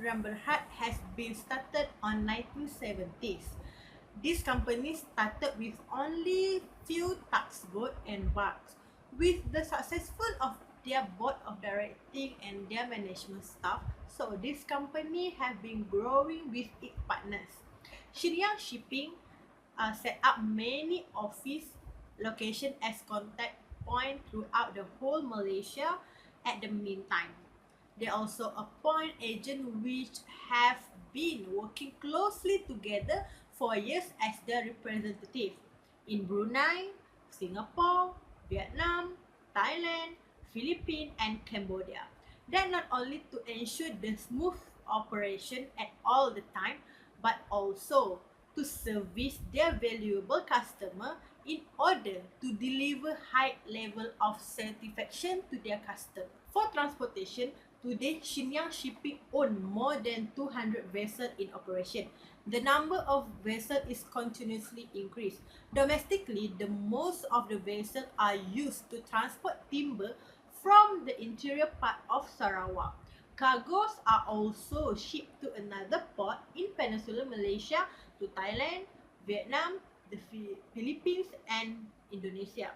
Sdn Bhd has been started on 1970s. This company started with only few tugboats and barks. With the successful of their board of directing and their management staff, so this company have been growing with its partners. Shenyang Shipping set up many office locations as contact point throughout the whole Malaysia at the meantime. They also appoint agents which have been working closely together for years as their representative in Brunei, Singapore, Vietnam, Thailand, Philippines, and Cambodia. That not only to ensure the smooth operation at all the time, but also to service their valuable customer in order to deliver high level of satisfaction to their customer. For transportation, today Shenyang Shipping own more than 200 vessels in operation. The number of vessels is continuously increased. Domestically, the most of the vessels are used to transport timber from the interior part of Sarawak. Cargoes are also shipped to another port in Peninsular Malaysia, to Thailand, Vietnam, the Philippines, and Indonesia.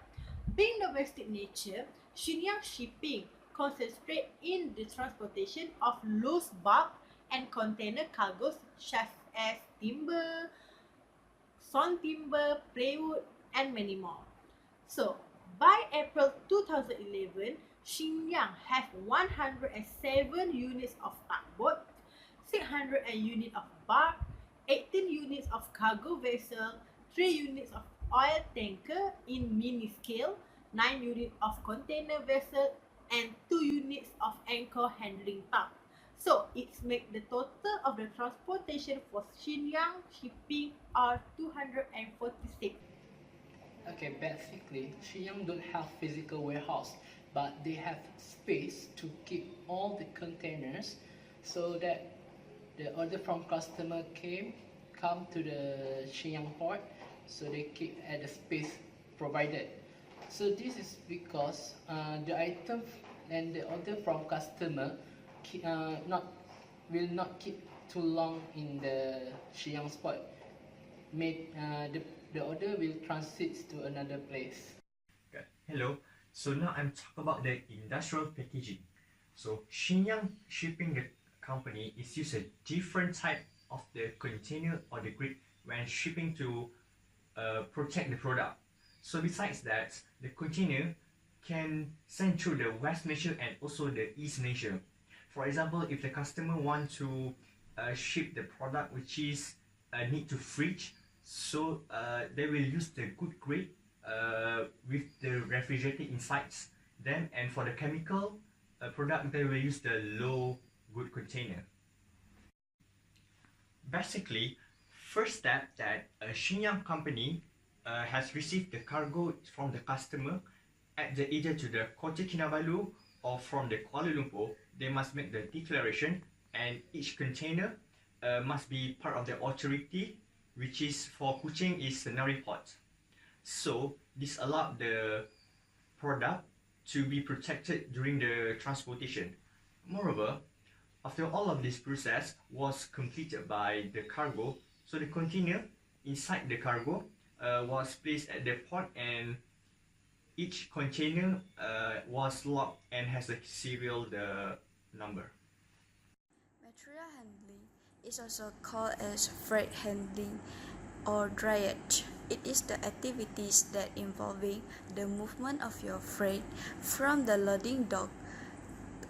Being domestic nature, Shenyang Shipping concentrate in the transportation of loose bulk and container cargoes such as timber, sawn timber, plywood, and many more. So, by April 2011, Shenyang has 107 units of tugboat, 600 units of bark, 18 units of cargo vessel, 3 units of oil tanker in mini scale, 9 units of container vessel, and 2 units of anchor handling tug. So it makes the total of the transportation for Shenyang Shipping are 246. Okay, basically, Shenyang don't have physical warehouse, but they have space to keep all the containers so that the order from customer come to the Shenyang port, so they keep at the space provided. So this is because the item and the order from customer will not keep too long in the Shenyang spot. The order will transit to another place. Okay. Hello. So now I'm talking about the industrial packaging. So Shenyang Shipping Company is use a different type of the container or the grid when shipping to protect the product. So besides that, the container can send through the West Malaysia and also the East Malaysia. For example, if the customer want to ship the product which is need to fridge, so they will use the good grade with the refrigerator inside. Then, and for the chemical product, they will use the low good container. Basically, first step that a Shenyang company has received the cargo from the customer at either to the Kota Kinabalu or from the Kuala Lumpur. They must make the declaration, and each container must be part of the authority, which is for Kuching is Senari Port. So this allowed the product to be protected during the transportation. Moreover, after all of this process was completed by the cargo, so the container inside the cargo was placed at the port, and each container was locked and has a serial number. Material handling is also called as freight handling or drayage. It is the activities that involving the movement of your freight from the loading dock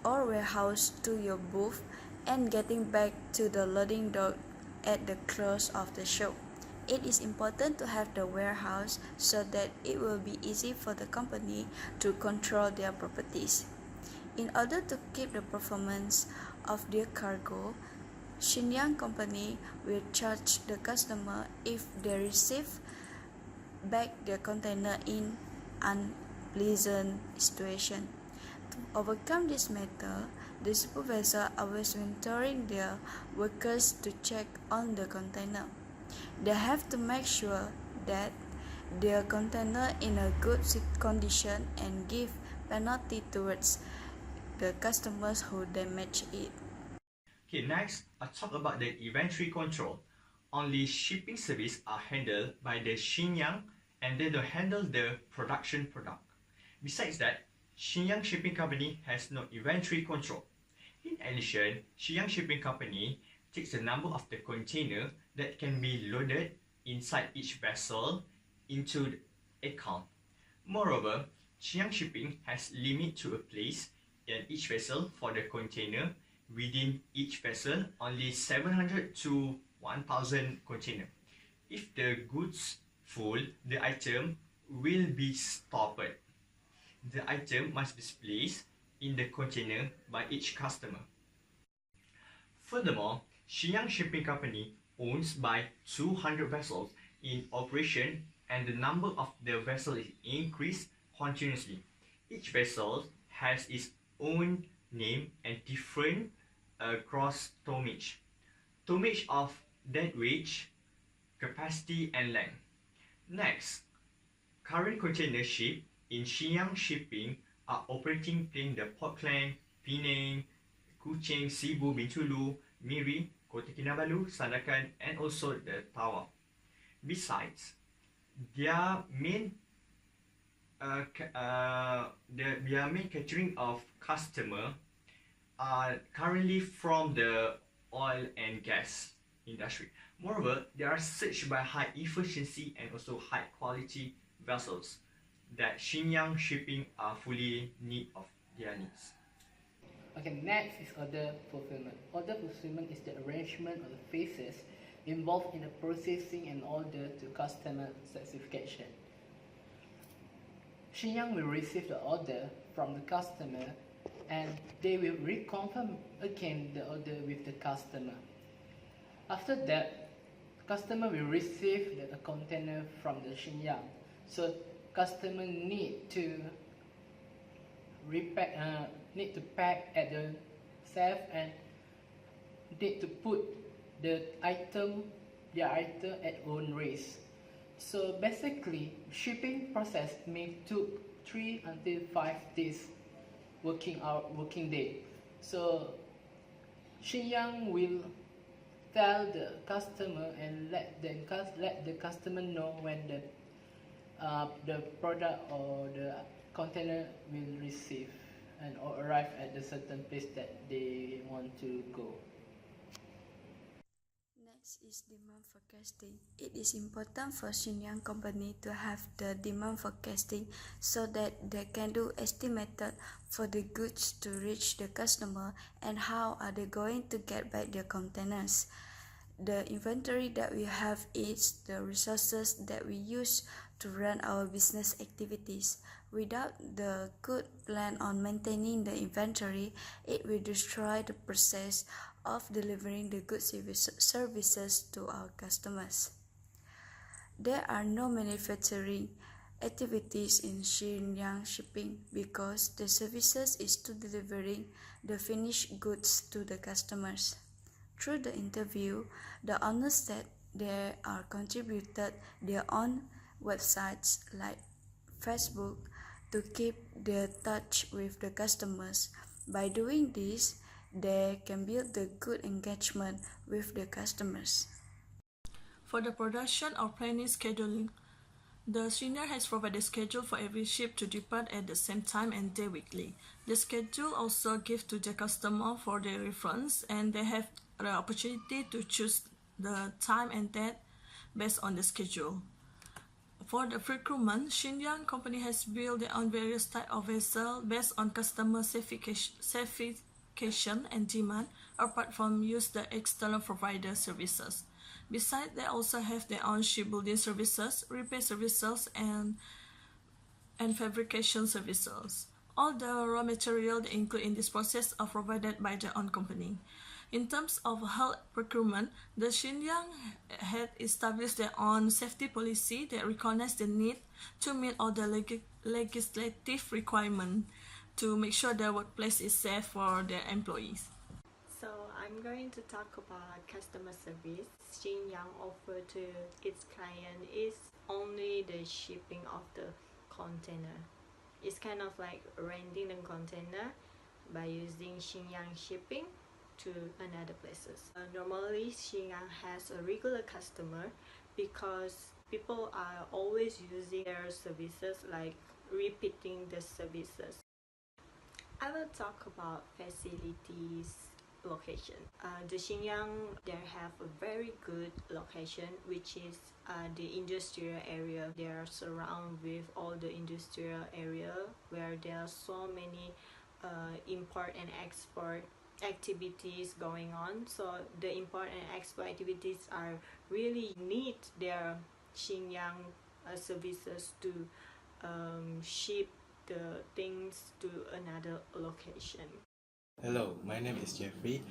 or warehouse to your booth and getting back to the loading dock at the close of the show. It is important to have the warehouse so that it will be easy for the company to control their properties. In order to keep the performance of their cargo, Shenyang company will charge the customer if they receive back their container in unpleasant situation. To overcome this matter, the supervisor always mentoring their workers to check on the container. They have to make sure that their container in a good condition and give penalty towards the customers who damage it. Okay, next, I'll talk about the inventory control. Only shipping service are handled by the Xinyang and they don't handle the production product. Besides that, Xinyang Shipping Company has no inventory control. In addition, Xinyang Shipping Company takes the number of the container that can be loaded inside each vessel into the account. Moreover, Xinyang Shipping has limit to a place in each vessel for the container. Within each vessel, only 700 to 1000 container. If the goods full, the item will be stopped. The item must be placed in the container by each customer. Furthermore, Xinyang Shipping Company owns by 200 vessels in operation and the number of the vessels is increased continuously. Each vessel has its own name and different gross tonnage. Tonnage of deadweight, capacity and length. Next, current container ship in Xinyang Shipping are operating in the Portland, Penang, Kuching, Cebu, Bintulu, Miri, Kota Kinabalu, Sandakan and also the Tawau. Besides, their main their main catering of customer are currently from the oil and gas industry. Moreover, they are searched by high efficiency and also high quality vessels that Xinyang Shipping are fully need of their needs. Okay, next is order fulfillment. Order fulfillment is the arrangement of the phases involved in the processing and order to customer satisfaction. Xinyang will receive the order from the customer and they will reconfirm again the order with the customer. After that, customer will receive the container from the Xinyang. So customer need to pack at the safe and need to put their item at own risk. So basically, shipping process may took 3 until 5 days working day. So Xinyang will tell the customer and let the customer know when the product or the container will receive and or arrive at the certain place that they want to go. Next is demand forecasting. It is important for Xinyang company to have the demand forecasting so that they can do estimated for the goods to reach the customer and how are they going to get back their containers. The inventory that we have is the resources that we use to run our business activities. Without the good plan on maintaining the inventory, it will destroy the process of delivering the good services to our customers. There are no manufacturing activities in Xinyang Shipping because the services is to delivering the finished goods to the customers. Through the interview, the owners said they are contributed their own websites like Facebook to keep the touch with the customers. By doing this, they can build the good engagement with the customers. For the production or planning scheduling, the senior has provided a schedule for every ship to depart at the same time and day weekly. The schedule also gives to the customer for their reference and they have the opportunity to choose the time and date based on the schedule. For the procurement, Xinyang company has built their own various type of vessel based on customer certification and demand, apart from use the external provider services. Besides, they also have their own shipbuilding services, repair services, and fabrication services. All the raw material they include in this process are provided by their own company. In terms of health procurement, the Xinyang had established their own safety policy that recognizes the need to meet all the legislative requirements to make sure the workplace is safe for their employees. So I'm going to talk about customer service. Xinyang offer to its client is only the shipping of the container. It's kind of like renting the container by using Xinyang Shipping to another places. Normally, Xinjiang has a regular customer because people are always using their services, like repeating the services. I will talk about facilities location. The Xinjiang, they have a very good location, which is the industrial area. They are surrounded with all the industrial area where there are so many import and export activities going on. So the import and export activities are really need their Xinjiang services to ship the things to another location. Hello, my name is Jeffrey.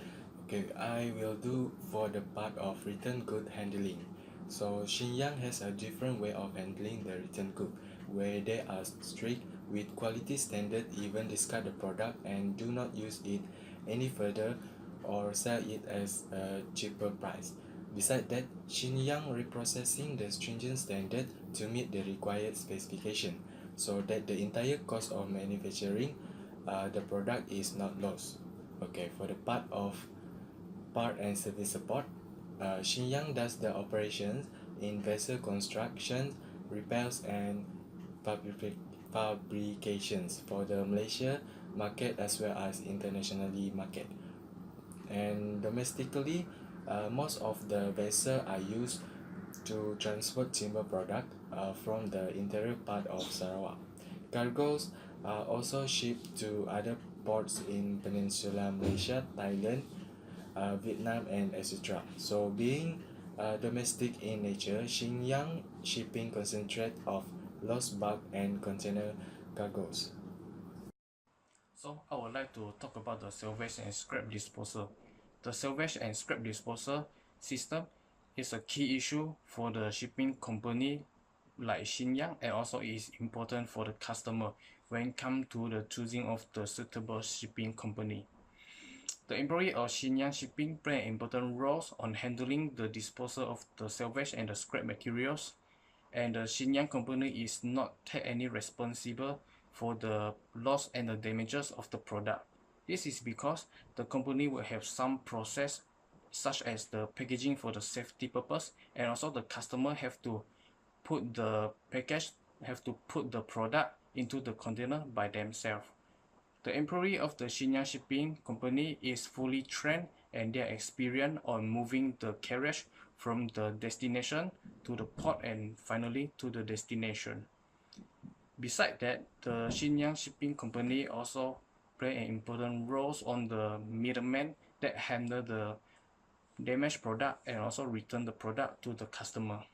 Okay, I will do for the part of return good handling. So Xinjiang has a different way of handling the return good, where they are strict with quality standard, even discard the product and do not use it any further or sell it as a cheaper price. Besides that, Xinjiang reprocessing the stringent standard to meet the required specification, so that the entire cost of manufacturing the product is not lost. Okay, for the part of part and service support, Xinjiang does the operations in vessel construction, repairs, and fabrications for the Malaysia market as well as internationally market. And domestically, most of the vessels are used to transport timber product from the interior part of Sarawak. Cargoes are also shipped to other ports in Peninsula Malaysia, Thailand, Vietnam, and etc. So, being domestic in nature, Xinjiang shipping concentrate of lost bulk and container cargoes. So I would like to talk about the salvage and scrap disposal. The salvage and scrap disposal system is a key issue for the shipping company like Xinjiang, and also is important for the customer when it comes to the choosing of the suitable shipping company. The employee of Xinjiang Shipping play an important role on handling the disposal of the salvage and the scrap materials, and the Xinjiang company is not take any responsible for the loss and the damages of the product. This is because the company will have some process such as the packaging for the safety purpose, and also the customer have to put the product into the container by themselves. The employee of the Xinjiang Shipping Company is fully trained and they are experienced on moving the carriage from the destination to the port and finally to the destination. Besides that, the Xinjiang Shipping Company also play an important role on the middleman that handle the damaged product and also return the product to the customer.